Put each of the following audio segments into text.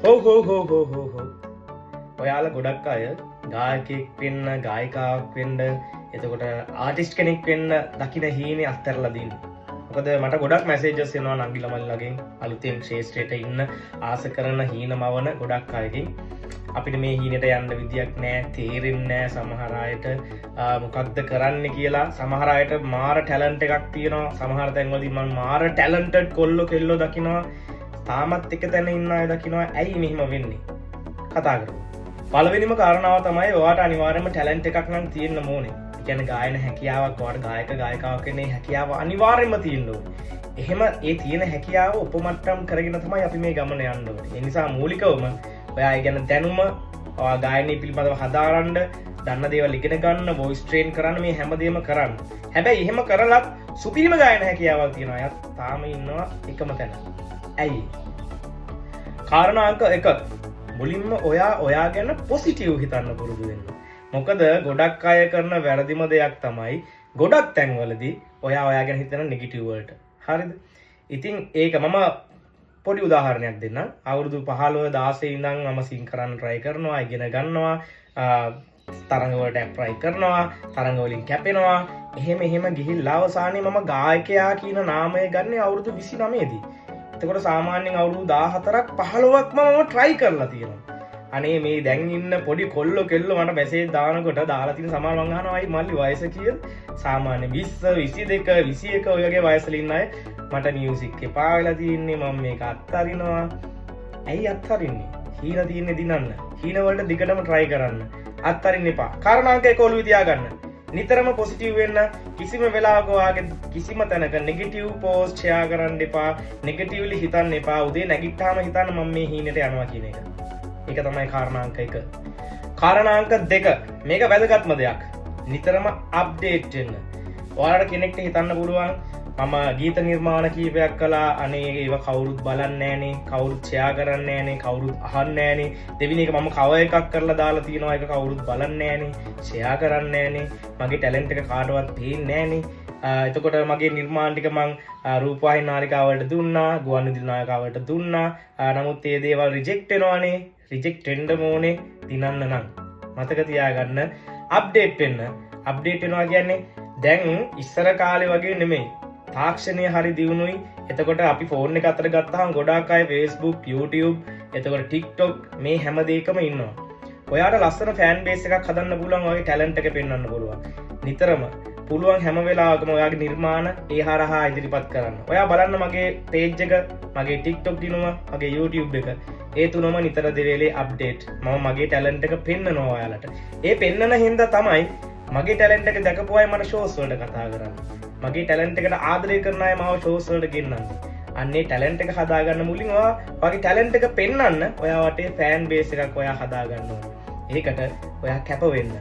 හෝ ඔයාලා ගොඩක් අය ගායකයෙක් වෙන්න ගායිකාවක් වෙන්න එතකොට ආටිස්ට් කෙනෙක් වෙන්න දකින හීනේ අත්හැරලා දින්නේ. මොකද මට ගොඩක් මැසේජස් එනවා නංගිලා මල්ලගෙන් අලුතෙන් ක්ෂේත්‍රයට ඉන්න ආස කරන හීනමවන ගොඩක් අයගෙන් අපිට මේ හීනට යන්න විදියක් නැහැ, තේරෙන්නේ නැහැ සමහර අයට මොකක්ද කරන්න කියලා. සමහර අයට මාර ටැලන්ට් එකක් තියෙනවා. සමහර තැන්වලදී මම මාර ටැලන්ටඩ් කොල්ලෝ කෙල්ලෝ දකිනවා. තාමත් එක තැන ඉන්න අය දකිනවා. ඇයි මෙහෙම වෙන්නේ? කතා කරමු. පළවෙනිම කාරණාව තමයි ඔයාට අනිවාර්යයෙන්ම ටැලන්ට් එකක් නම් තියෙන්න ඕනේ. ඒ කියන්නේ ගායන හැකියාවක්, ඔයාට ගායක ගායිකාවක් වෙන්නේ හැකියාව අනිවාර්යයෙන්ම තියෙන්න ඕනේ. එහෙම ඒ තියෙන හැකියාව උපමට්ටම් කරගෙන තමයි අපි මේ ගමන යන්න ඕනේ. ඒ නිසා මූලිකවම ඔයා ඒ ගැන දැනුම, ඔයා ගායනය පිළිබඳව හදාරන්න, දන්න දේවල් ඉගෙන ගන්න, වොයිස් ට්‍රේන් කරන්න, මේ හැමදේම කරන්න. හැබැයි එහෙම කරලත් සුපිරිම ගායන හැකියාවක් තියෙනවා. අයත් තාම ඉන්නවා එකම තැන. ඇයි? කාරණා අංක 1. මුලින්ම ඔයා ගැන පොසිටිව් හිතන්න පුරුදු වෙන්න. මොකද ගොඩක් අය කරන වැරදිම දෙයක් තමයි ගොඩක් තැන්වලදී ඔයා ගැන හිතන නෙගටිව් වලට. හරිද? ඉතින් ඒක මම පොඩි උදාහරණයක් දෙන්නම්. අවුරුදු 15 16 ඉඳන් මම සිං කරන්න try කරනවා, ඉගෙන ගන්නවා, තරඟ වලට apply කරනවා, තරඟ වලින් කැපෙනවා. එහෙම ගිහිල්ලා අවසානයේ මම ගායකයා කියන නාමය ගන්නේ අවුරුදු 29 දී. එතකොට සාමාන්‍යයෙන් අවුරුදු 14ක් 15ක්ම මම try කරලා තියෙනවා. අනේ මේ දැන් ඉන්න පොඩි කොල්ලෝ කෙල්ලෝ මට මැසේජ් දානකොට දාලා තියෙන සමහර මං අහනවා අයි මල්ලි වයස කීයද? සාමාන්‍ය 20 22 21 ඔය වගේ වයසල ඉන්න අය මට මියුසික් එපා වෙලා තියෙන්නේ, මම මේක අත්හරිනවා. ඇයි අත්හරින්නේ? හීන තියෙන්නේ දිනන්න. හීන වලට දිගටම try කරන්න. අත්හරින්න එපා. කාරණාංක 1 ඔළුවේ තියාගන්න. නිතරම පොසිටිව් වෙන්න. කිසිම වෙලාවක ඔයාගේ කිසිම තැනක නෙගටිව් පෝස්ට් ෂෙයා කරන්න එපා. නෙගටිව්ලි හිතන්න එපා. උදේ නැගිට්ටාම හිතන්න මම මේ හීනෙට යනවා කියන එක. ඒක තමයි කාරණාංක 1. කාරණාංක 2. මේක වැදගත්ම දෙයක්. නිතරම අප්ඩේට් වෙන්න. ඔයාලට කෙනෙක්ට හිතන්න පුළුවන් මම ගීත නිර්මාණ කීපයක් කළා. අනේ ඒව කවුරුත් බලන්නේ නැහනේ, කවුරුත් ෂෙයා කරන්නේ නැහනේ, කවුරුත් අහන්නේ නැහනේ. දෙවෙනි එක මම කවර් එකක් කරලා දාලා තියෙනවා, ඒක කවුරුත් බලන්නේ නැහනේ, ෂෙයා කරන්නේ නැහනේ. මගේ ටැලන්ට් එක කාටවත් පේන්නේ නැහනේ. එතකොට මගේ නිර්මාණ ටික මං රූපවාහිනී නාලිකාවලට දුන්නා, ගුවන්විදුලි නාලිකාවලට දුන්නා. නමුත් මේ දේවල් රිජෙක්ට් වෙනවානේ. රිජෙක්ට් වෙන්න ඕනේ දිනන්න නම්. මතක තියාගන්න අප්ඩේට් වෙන්න. අප්ඩේට් වෙනවා කියන්නේ දැන් ඉස්සර කාලේ වගේ නෙමෙයි. තාක්ෂණය හරි දියුණුයි. එතකොට අපි ෆෝන් එක අතර ගත්තාම ගොඩාක් අය Facebook, YouTube, එතකොට TikTok මේ හැම දෙයකම ඉන්නවා. ඔයාට ලස්සන ෆෑන් බේස් එකක් හදන්න පුළුවන්, ඔයාගේ ටැලන්ට් එක පෙන්වන්න පුළුවන්. නිතරම පුළුවන් හැම වෙලාවකම ඔයාගේ නිර්මාණ ඒ හරහා ඉදිරිපත් කරන්න. ඔයා බලන්න මගේ page එක, මගේ TikTok දිනුම, මගේ YouTube එක. ඒ තුනම නිතර දෙවේලේ අප්ඩේට්. මම මගේ ටැලන්ට් එක පෙන්වනවා ඔයාලට. ඒ පෙන්වන හින්දා තමයි මගේ ටැලන්ට් එක දැකපු අය මට ෂෝස් වලට කතා කරන්නේ. මගේ ටැලන්ට් එකට ආදරය කරන අය මාව ෂෝස් වලට ගෙන්නන්නේ. අන්නේ ටැලන්ට් එක හදාගන්න මුලින් ඔයාගේ ටැලන්ට් එක පෙන්වන්න ඔයා වටේ ෆෑන් බේස් එකක් ඔයා හදාගන්න ඕනේ. ඒකට ඔයා කැප වෙන්න.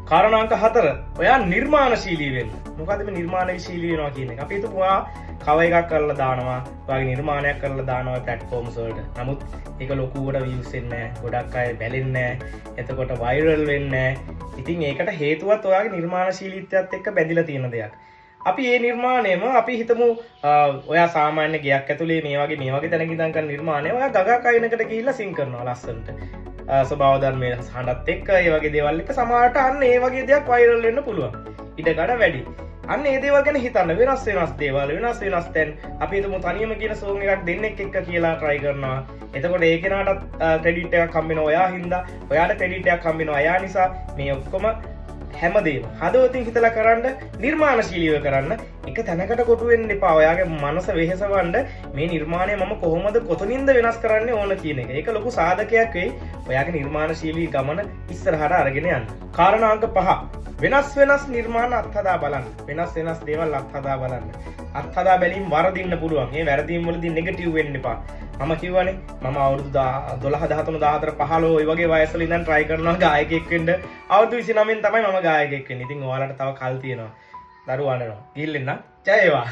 කාරණාංක 4. ඔයා නිර්මාණශීලී වෙන්න. මොකද්ද මේ නිර්මාණශීලී වෙනවා කියන එක? අපි හිතමු ඔයා කව එකක් කරලා දානවා, ඔයාගේ නිර්මාණයක් කරලා දානවා platforms වලට. නමුත් ඒක ලොකුවට views එන්නේ නැහැ. ගොඩක් අය බැලෙන්නේ නැහැ. එතකොට viral වෙන්නේ නැහැ. ඉතින් ඒකට හේතුවත් ඔයාගේ නිර්මාණශීලීත්වයත් එක්ක බැඳිලා තියෙන දෙයක්. අපි මේ නිර්මාණයම අපි හිතමු ඔයා සාමාන්‍ය ගයක් ඇතුලේ මේ වගේ තැනක ඉඳන් කරන නිර්මාණය ඔයා ගගා කයිනකට ගිහිල්ලා සිං කරනවා ලස්සනට. ස්වභාව ධර්මයේ හඬත් එක්ක ඒ වගේ දේවල් එක්ක සමහරට අන්න ඒ වගේ දෙයක් viral වෙන්න පුළුවන්. ඉඩකඩ වැඩි. අන්න ඒ දේවල් ගැන හිතන්න. වෙනස් දේවල්, වෙනස් තැන්. අපි හිතමු තනියම කියන song එකක් දෙන්නෙක් එක්ක කියලා try කරනවා. එතකොට ඒ කෙනාට ක්‍රෙඩිට් එකක් හම්බ වෙනවා ඔයා හින්දා. ඔයාට ක්‍රෙඩිට් එකක් හම්බ වෙනවා අයා නිසා. මේ ඔක්කොම හැමදේම හදවතින් හිතලා කරන්න, නිර්මාණශීලීව කරන්න. එක තැනකට කොටු වෙන්න එපා. ඔයාගේ මනස වෙහෙසවන්න මේ නිර්මාණය මම කොහොමද කොතනින්ද වෙනස් කරන්න ඕන කියන එක. ඒක ලොකු සාධකයක් වෙයි ඔයාගේ නිර්මාණශීලී ගමන ඉස්සරහට අරගෙන යන්න. කාරණාංක 5. වෙනස් නිර්මාණ අත්හදා බලන්න. වෙනස් දේවල් අත්හදා බලන්න. අත්හදා බැලීම වරදින්න පුළුවන්. මේ වැරදීම් වලදී නෙගටිව් වෙන්න එපා. මම කියවනේ මම අවුරුදු 12 13 14 15 ඔය වගේ වයසවල ඉඳන් try කරනවා ගායකයෙක් වෙන්න. අවුරුදු 29 තමයි මම ගායකයෙක් වෙන්නේ. ඉතින් ඔයාලට තව කල් තියෙනවා. දරුවා අඬනවා. ගිහින් එන්න. ජය වේවා.